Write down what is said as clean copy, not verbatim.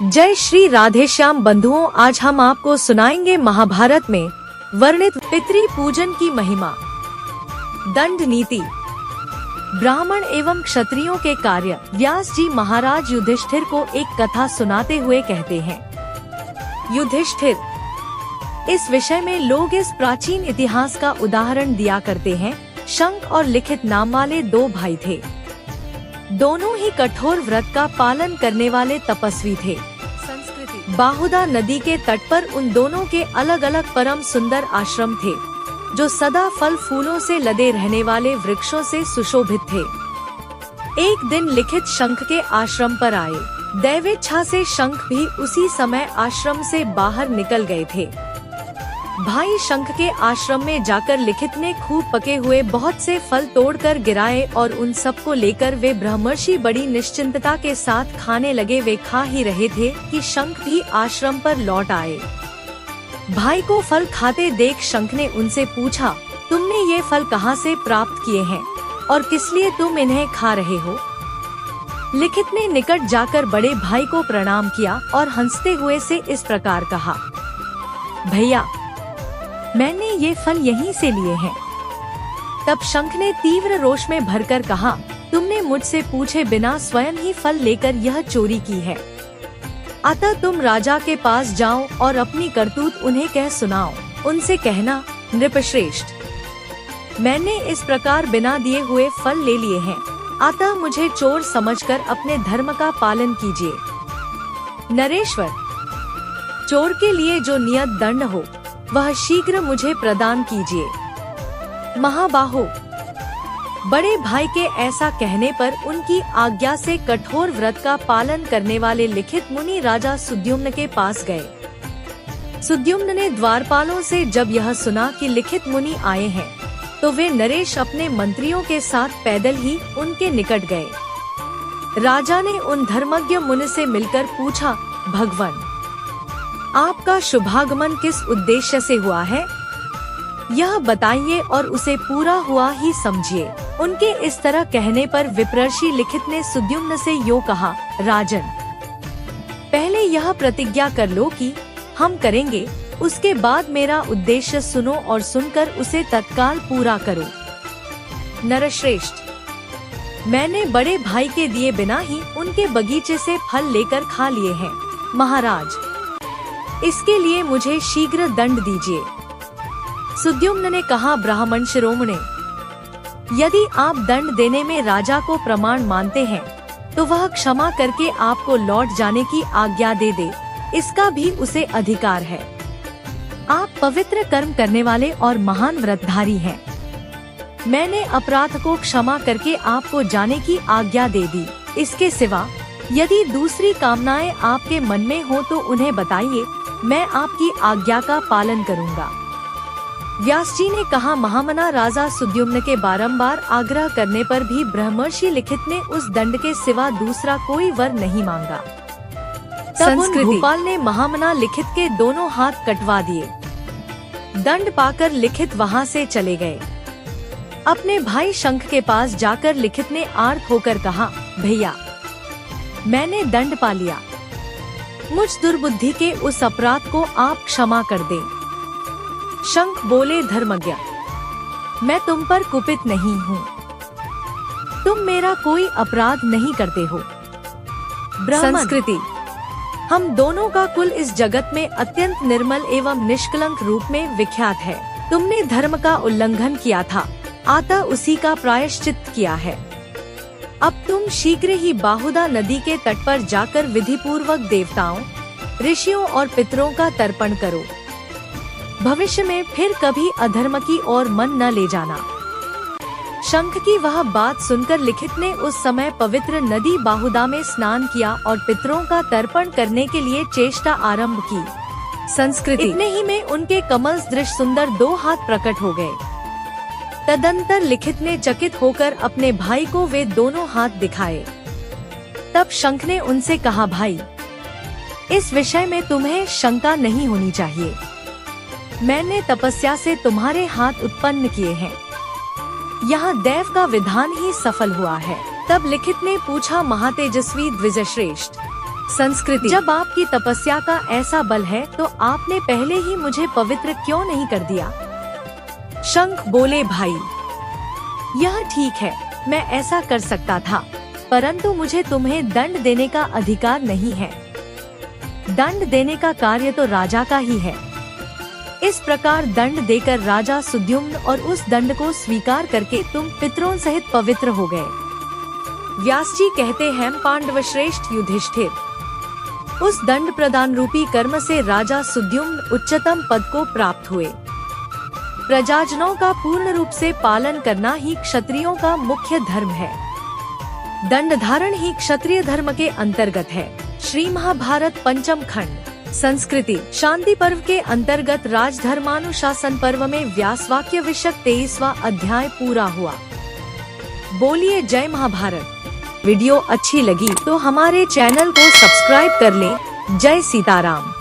जय श्री राधेश्याम बंधुओं, आज हम आपको सुनाएंगे महाभारत में वर्णित पितृ पूजन की महिमा। दंड नीति। ब्राह्मण एवं क्षत्रियों के कार्य। व्यास जी महाराज युधिष्ठिर को एक कथा सुनाते हुए कहते हैं। युधिष्ठिर। इस विषय में लोग इस प्राचीन इतिहास का उदाहरण दिया करते हैं। शंख और लिखित नाम वाले दो भाई थे। दोनों ही कठोर व्रत का पालन करने वाले तपस्वी थे। संस्कृति। बाहुदा नदी के तट पर उन दोनों के अलग अलग परम सुंदर आश्रम थे, जो सदा फल फूलों से लदे रहने वाले वृक्षों से सुशोभित थे। एक दिन लिखित शंख के आश्रम पर आए। दैवेच्छा से शंख भी उसी समय आश्रम से बाहर निकल गए थे। भाई शंख के आश्रम में जाकर लिखित ने खूब पके हुए बहुत से फल तोड़कर गिराए और उन सब को लेकर वे ब्रह्मर्षि बड़ी निश्चिंतता के साथ खाने लगे। वे खा ही रहे थे कि शंख भी आश्रम पर लौट आए। भाई को फल खाते देख शंख ने उनसे पूछा, तुमने ये फल कहाँ से प्राप्त किए हैं और किस लिए तुम इन्हें खा रहे हो? लिखित ने निकट जाकर बड़े भाई को प्रणाम किया और हंसते हुए से इस प्रकार कहा, भैया, मैंने ये फल यहीं से लिए हैं। तब शंख ने तीव्र रोष में भरकर कहा, तुमने मुझसे पूछे बिना स्वयं ही फल लेकर यह चोरी की है। अतः तुम राजा के पास जाओ और अपनी करतूत उन्हें कह सुनाओ। उनसे कहना, नृपश्रेष्ठ, मैंने इस प्रकार बिना दिए हुए फल ले लिए हैं, अतः मुझे चोर समझकर अपने धर्म का पालन कीजिए। नरेश्वर, चोर के लिए जो नियत दंड हो वह शीघ्र मुझे प्रदान कीजिए। महाबाहो। बड़े भाई के ऐसा कहने पर उनकी आज्ञा से कठोर व्रत का पालन करने वाले लिखित मुनि राजा सुद्युम्न के पास गए। सुद्युम्न ने द्वारपालों से जब यह सुना कि लिखित मुनि आए हैं, तो वे नरेश अपने मंत्रियों के साथ पैदल ही उनके निकट गए। राजा ने उन धर्मज्ञ मुनि से मिलकर पूछा, भगवान, आपका शुभागमन किस उद्देश्य से हुआ है? यह बताइए और उसे पूरा हुआ ही समझिए। उनके इस तरह कहने पर विप्रर्षि लिखित ने सुद्युम्न से यो कहा, राजन, पहले यह प्रतिज्ञा कर लो कि हम करेंगे, उसके बाद मेरा उद्देश्य सुनो और सुनकर उसे तत्काल पूरा करो। नरश्रेष्ठ, मैंने बड़े भाई के दिए बिना ही उनके बगीचे से फल लेकर खा लिए हैं। महाराज, इसके लिए मुझे शीघ्र दंड दीजिए। सुद्युम्न ने कहा, ब्राह्मण शिरोमणे, यदि आप दंड देने में राजा को प्रमाण मानते हैं, तो वह क्षमा करके आपको लौट जाने की आज्ञा दे दे, इसका भी उसे अधिकार है। आप पवित्र कर्म करने वाले और महान व्रतधारी हैं। मैंने अपराध को क्षमा करके आपको जाने की आज्ञा दे दी। इसके सिवा यदि दूसरी कामनाएं आपके मन में हो तो उन्हें बताइए, मैं आपकी आज्ञा का पालन करूंगा। व्यास जी ने कहा, महामना राजा सुद्युम्न के बारंबार आग्रह करने पर भी ब्रह्मर्षि लिखित ने उस दंड के सिवा दूसरा कोई वर नहीं मांगा। तब उन भूपाल ने महामना लिखित के दोनों हाथ कटवा दिए। दंड पाकर लिखित वहां से चले गए। अपने भाई शंख के पास जाकर लिखित ने आर्त होकर कहा, भैया, मैंने दंड पा लिया। मुझ दुर्बुद्धि के उस अपराध को आप क्षमा कर दें। शंख बोले, धर्मज्ञ, मैं तुम पर कुपित नहीं हूँ। तुम मेरा कोई अपराध नहीं करते हो। संस्कृति। हम दोनों का कुल इस जगत में अत्यंत निर्मल एवं निष्कलंक रूप में विख्यात है। तुमने धर्म का उल्लंघन किया था, अतः उसी का प्रायश्चित किया है। अब तुम शीघ्र ही बाहुदा नदी के तट पर जाकर विधि पूर्वक देवताओं, ऋषियों और पितरों का तर्पण करो। भविष्य में फिर कभी अधर्म की ओर मन न ले जाना। शंख की वह बात सुनकर लिखित ने उस समय पवित्र नदी बाहुदा में स्नान किया और पितरों का तर्पण करने के लिए चेष्टा आरंभ की। संस्कृति। इतने ही में उनके कमल सदृश सुंदर दो हाथ प्रकट हो गए। तदंतर लिखित ने चकित होकर अपने भाई को वे दोनों हाथ दिखाए। तब शंख ने उनसे कहा, भाई, इस विषय में तुम्हें शंका नहीं होनी चाहिए। मैंने तपस्या से तुम्हारे हाथ उत्पन्न किए हैं। यहाँ दैव का विधान ही सफल हुआ है। तब लिखित ने पूछा, महातेजस्वी द्विजश्रेष्ठ, संस्कृति। जब आपकी तपस्या का ऐसा बल है तो आपने पहले ही मुझे पवित्र क्यों नहीं कर दिया? शंख बोले, भाई यह ठीक है, मैं ऐसा कर सकता था, परंतु मुझे तुम्हें दंड देने का अधिकार नहीं है। दंड देने का कार्य तो राजा का ही है। इस प्रकार दंड देकर राजा सुद्युम्न और उस दंड को स्वीकार करके तुम पितरों सहित पवित्र हो गए। व्यास जी कहते हैं, पांडव श्रेष्ठ युधिष्ठिर, उस दंड प्रदान रूपी कर्म से राजा सुद्युम्न उच्चतम पद को प्राप्त हुए। प्रजाजनों का पूर्ण रूप से पालन करना ही क्षत्रियों का मुख्य धर्म है। दंड धारण ही क्षत्रिय धर्म के अंतर्गत है। श्री महाभारत पंचम खंड संस्कृति शांति पर्व के अंतर्गत राजधर्मानुशासन पर्व में व्यासवाक्य विषयक 23वां अध्याय पूरा हुआ। बोलिए जय महाभारत। वीडियो अच्छी लगी तो हमारे चैनल को सब्सक्राइब कर लें। जय सीताराम।